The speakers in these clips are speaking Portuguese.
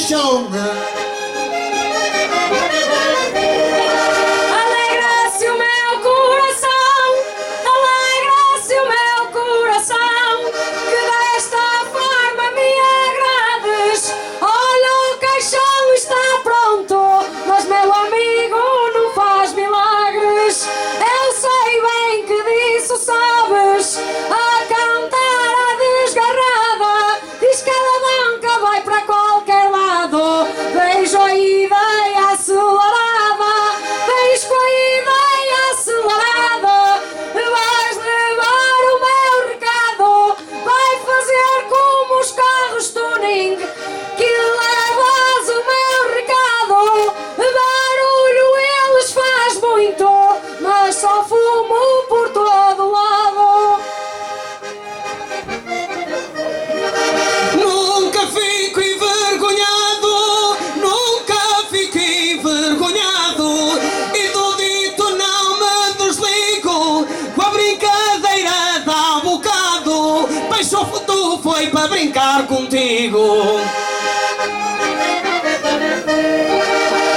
paixão. Alegra-se o meu coração, alegra-se o meu coração, que desta forma me agrades. Olha, o caixão está pronto, mas meu amigo não faz milagres. Eu sei bem que disso sabes, a cantar a desgarrada, diz que alavanca vai para qualquer lado. Vejo a ideia acelerada, vejo com a ideia acelerada, vais levar o meu recado, vai fazer como os carros tuning, que levas o meu recado. Barulho eles faz muito, mas só fumo por todo lado. Nunca fico envergonhado, nunca fico envergonhado, e do dito não me desligo, com a brincadeira dá um bocado, pois o futuro foi para brincar contigo.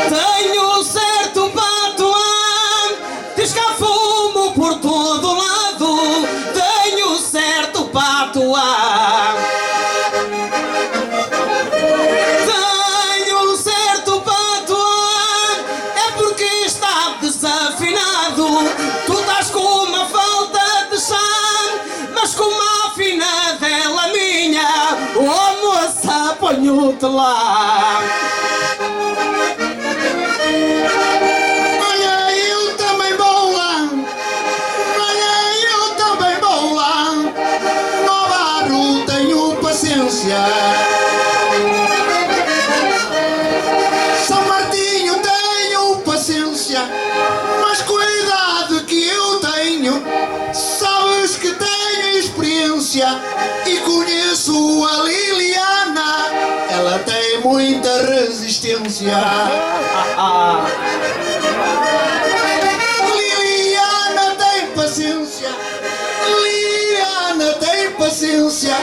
Tenho certo patuá, diz que há fumo por todo lado, tenho certo patuá. Tenho um certo patuá, é porque está desafinado. Tu estás com uma falta de chão, mas com uma afinadela minha. Oh moça, ponho-te lá. Olha, eu também vou lá. Olha, eu também vou lá. No barro tenho paciência. São Martinho tenho paciência, mas com a idade que eu tenho, sabes que tenho experiência e conheço a Liliana, ela tem muita resistência. Liliana tem paciência, Liliana tem paciência,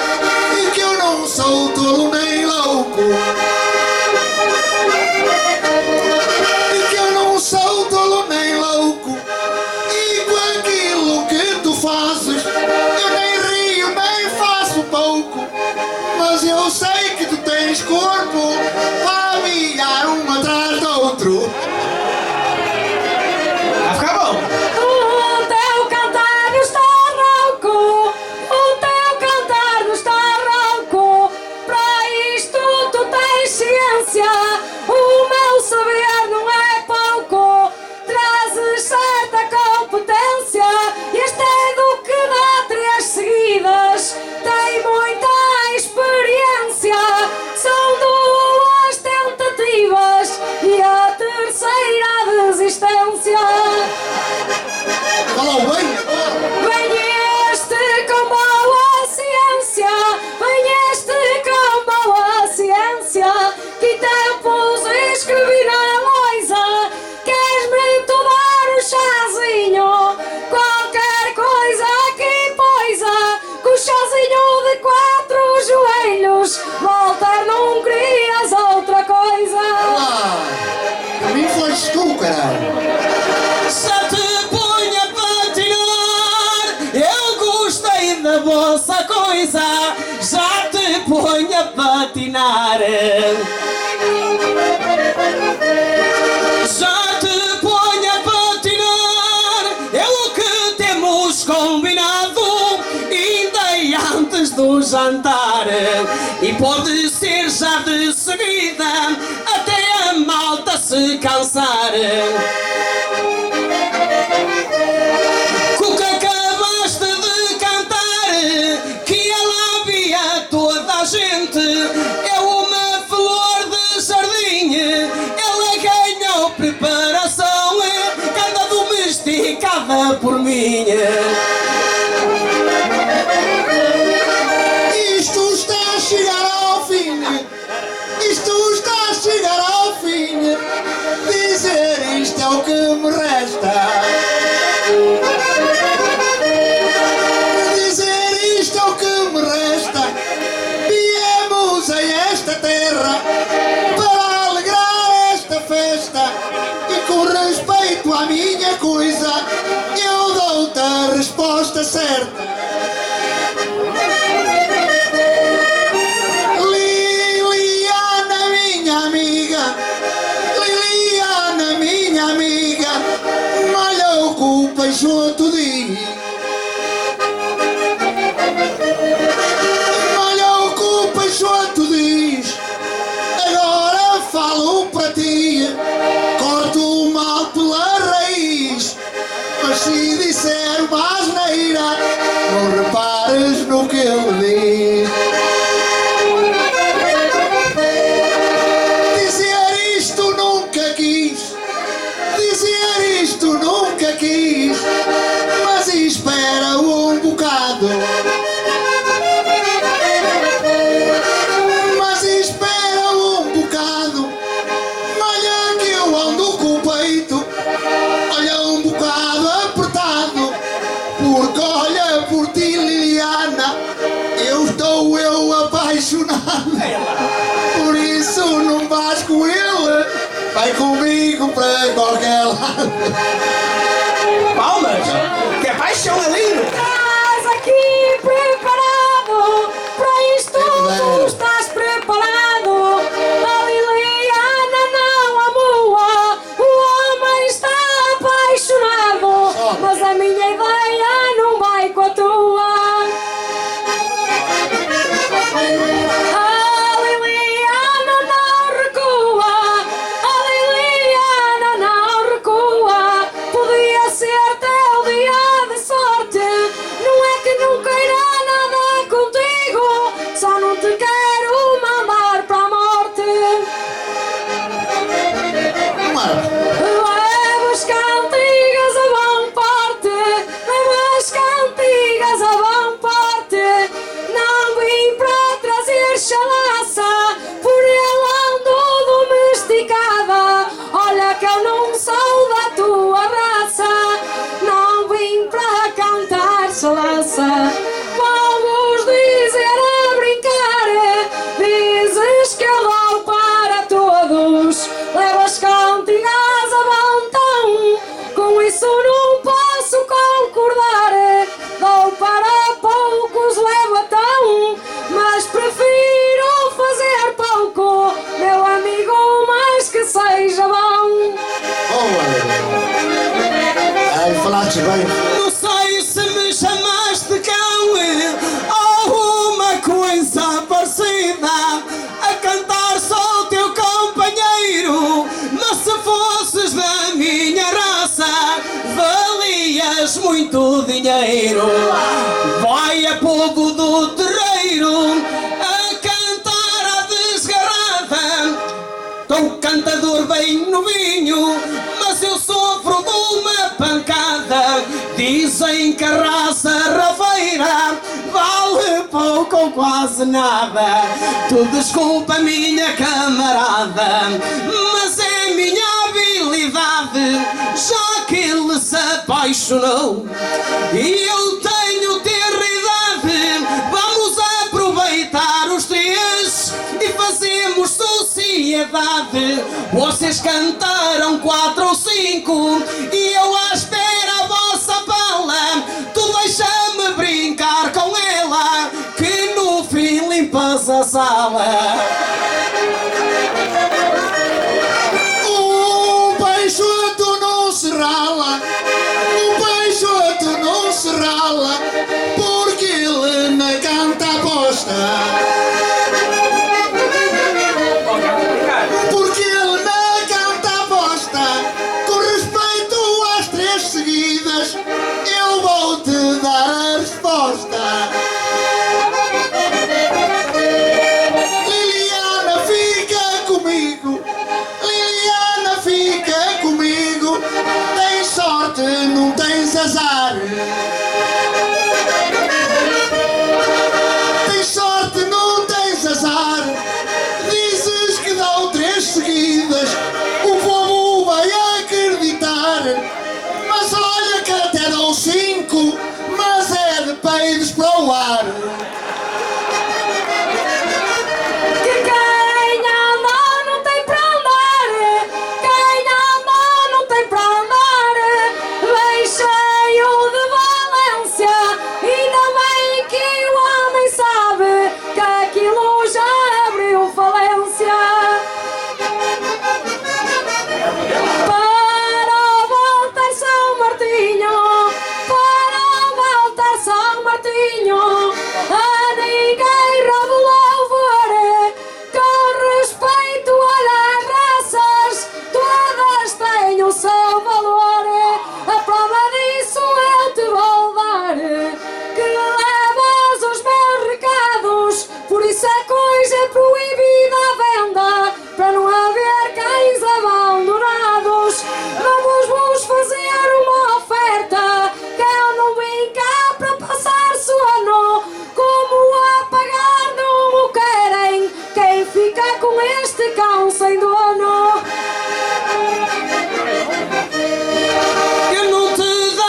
e que eu não sou tolo nem louco. E que eu não sou tolo nem louco, e com aquilo que tu fazes, eu nem rio nem faço pouco, mas eu sei que tu tens corpo para amigar um atrás do outro. Vai ficar bom. O teu cantar não está rouco, o teu cantar não está rouco, para isto tu tens ciência, o meu saber não é pouco, trazes certa competência, este é do que dá 3 seguidas, tem muita experiência, são 2 tentativas e a terceira a desistência. Falou bem? Vem este com boa ciência, vem este com boa ciência, que tempos escrevi na loisa, queres-me tu dar um chazinho, qualquer coisa que poisa, com o chazinho de 4 joelhos, Walter não querias outra coisa. Ah, a mim foste tu, caralho. Já te ponho a patinar, eu gostei da vossa coisa, já te ponho a patinar. Já te ponho a patinar, é o que temos combinado, ainda antes do jantar, e pode ser já de seguida, até a malta se cansar. Com o que acabaste de cantar, que ela havia toda a gente, é uma flor de jardim, ela ganhou preparação, canta domesticada por mim. Isto está a chegar ao fim. Isto está a chegar ao fim. Dizer isto é o que me resta. Dizer isto é o que me resta. Viemos a esta terra certa. Liliana, minha amiga, Liliana, minha amiga, malha o que o Peixoto diz. Malha o que o Peixoto diz. Agora falo para ti, corto o mal pela raiz. Mas se disser uma asneira, não repares no que ele diz. Dizer isto nunca quis, dizer isto nunca quis, mas espera um bocado. Mas espera um bocado, olha que eu ando com o peito, olha um bocado apertado, porque olha por ti, Liliana, eu apaixonado. Por isso não vais com ele, vai comigo para qualquer lado. Palmas! Que é paixão, é lindo! Estás aqui preparado para isto? Tu estás preparado? A Liliana não amua, o homem está apaixonado, mas a minha ideia não vai com a tua. A Liliana não recua, a Liliana não recua, podia ser teu dia de sorte, não é que não queira nada contigo, só não te quero mandar para a morte. Leva as cantigas a bom porte, leva as cantigas a bom porte, não vim para trazer chalaça, por ela ando domesticada, olha que eu não sou da tua raça, não vim para cantar chalaça. Vamos dizer a brincar, dizes que eu dou para todos, levas cantigas a bom tom, com isso não posso concordar, dou para poucos, levo a tom, mas prefiro fazer pouco, meu amigo, mas que seja bom. Ai, falaste bem. Não sei se me chamaste cão ou uma coisa parecida, a cantar sou o teu companheiro, mas se fosses da minha raça valias muito dinheiro. Vai a povo do terreiro a cantar a desgarrada, tô cantador bem novinho, mas eu sofro de uma pancada. Dizem que a raça rafeira vale pouco ou quase nada. Tu desculpa, minha camarada, mas é minha habilidade, já que ele se apaixonou e eu tenho terra idade. Vamos aproveitar os três e fazemos sociedade. Vocês cantaram 4 ou 5 e eu à espera a vossa bala. Tu deixa-me brincar com ela, que no fim limpas a sala. O Peixoto não se rala, o Peixoto não se rala, porque ele na canta aposta. Porque ele na canta aposta, com respeito às 3 seguidas, eu vou-te dar a resposta. Liliana, fica comigo, Liliana, fica comigo, tens sorte, não tens azar. Tens sorte, não tens azar, dizes que dão 3 seguidas, o povo vai acreditar, mas olha que até dão 5, mas é de peidos para o ar. Que quem anda não tem para andar, quem anda não tem para andar, bem cheio de este cão sem dono. Eu não te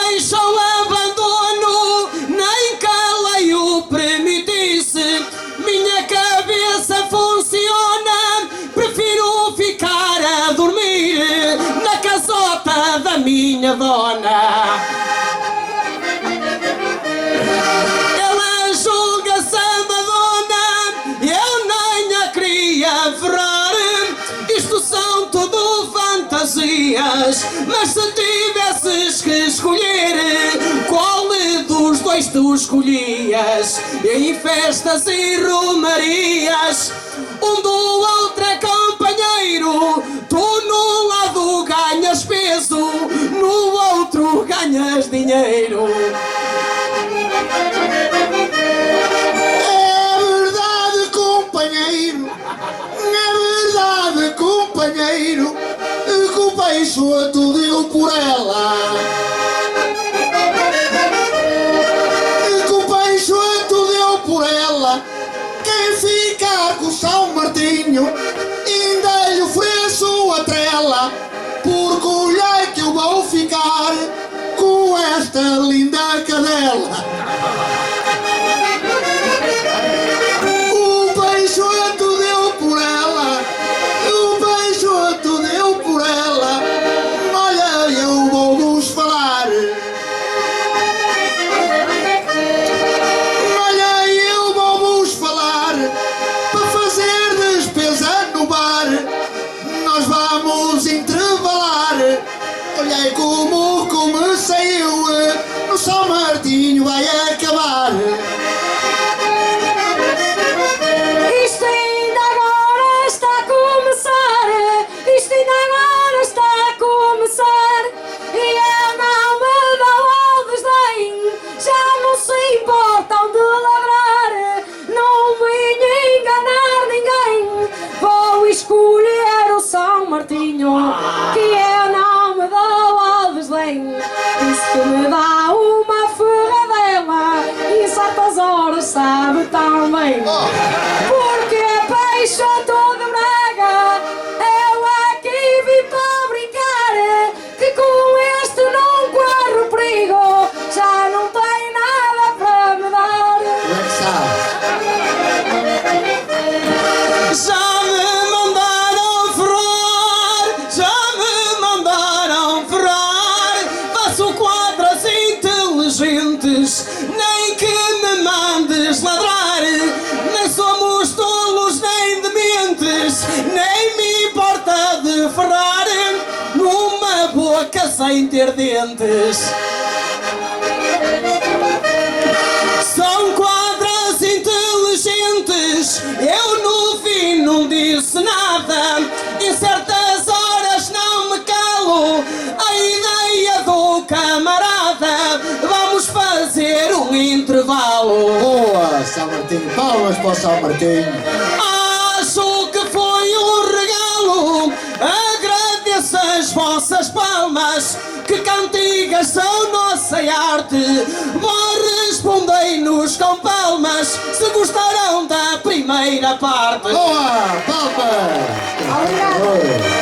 deixo ao abandono, nem calei o permitisse. Minha cabeça funciona, prefiro ficar a dormir na casota da minha dona. Ela julga-se amadona, eu nem a queria ferrar. Isto são tudo fantasias, mas se tivesses que escolher, qual dos dois tu escolhias? Em festas e romarias, um do outro é companheiro. Tu num lado ganhas peso, no outro ganhas dinheiro. É verdade, companheiro. É verdade, companheiro. Que o peixoto deu por ela. Que o peixoto deu por ela. Quem ficar com São Martinho, ainda lhe ofereço a trela. Porque olhei que eu vou ficar com esta linda cadela. O peixoto deu por ela. O peixoto deu por ela. Olha, eu vou-vos falar. Olha, eu vou-vos falar. Para fazer despesa no bar, nós vamos intervalar. Olhei como comecei eu, no São Martinho vai acabar. Isto ainda agora está a começar. Isto ainda agora está a começar. E eu não me dou ao desdém. Já não se importam de ladrar. Não vim enganar ninguém. Vou escolher o São Martinho, que eu não me dou ao desdém. Isso que me dá uma ferradela e em certas horas sabe tão bem. Porque peixoto de Braga, eu aqui vim para brincar. Que com este não corro perigo, já não tem nada para me dar. Como é que sabe? Já me mandaram ferrar, já me mandaram ferrar. Faço quadras inteligentes, nem que me mandes ladrar. Nem somos tolos nem dementes, nem me importa de ferrar numa boca sem ter dentes. São quadras inteligentes, eu no fim não disse nada. Em certas horas não me calo, a ideia do camarada. Vamos fazer um intervalo. Boa, São Martinho. Palmas para o São Martinho. Acho que foi um regalo. Agradeço as vossas palmas, que cantigas são nossa arte. Vós respondei-nos com palmas, se gostaram da primeira parte. Boa, palmas. Obrigada. Boa.